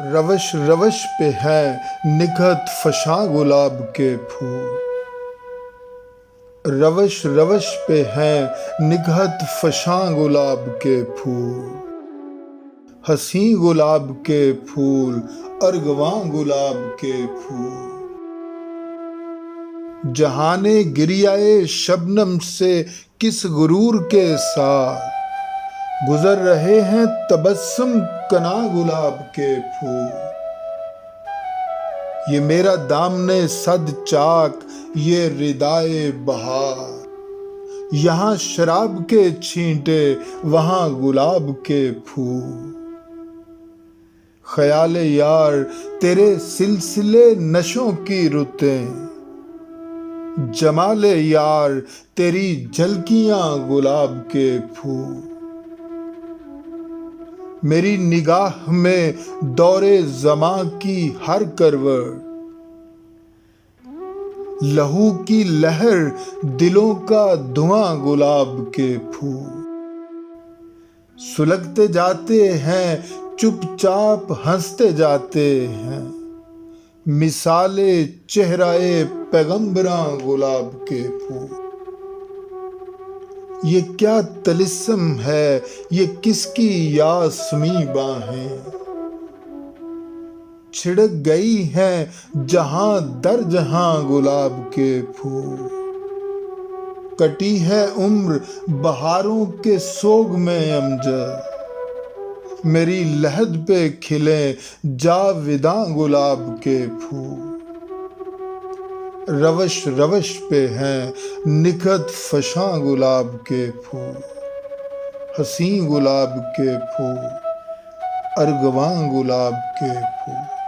रवश रवश पे है निखत फशा गुलाब के फूल। रवश रवश पे है निखत फशा गुलाब के फूल। हसी गुलाब के फूल अरगवां गुलाब के फूल। जहाने गिरियाए शबनम से किस गुरूर के साथ गुजर रहे हैं तबस्सुम कना गुलाब के फूल। ये मेरा दामने सद चाक ये रिदाए बहार। यहाँ शराब के छींटे वहाँ गुलाब के फूल। ख्याले यार तेरे सिलसिले नशों की रुतें। जमाले यार तेरी झलकियां गुलाब के फूल। मेरी निगाह में दौरे ज़मा की हर करवट लहू की लहर दिलों का धुआं गुलाब के फूल। सुलगते जाते हैं चुपचाप हंसते जाते हैं मिसाले चेहराए पैगंबरां गुलाब के फूल। ये क्या तलिस्म है ये किसकी यास्मी बाहें छिड़क गई हैं जहां दर जहां गुलाब के फूल। कटी है उम्र बहारों के सोग में अमजद मेरी लहद पे खिले जाविदा गुलाब के फूल। रवश रवश पे हैं निखत फशा गुलाब के फूल। हसी गुलाब के फूल अरगवां गुलाब के फूल।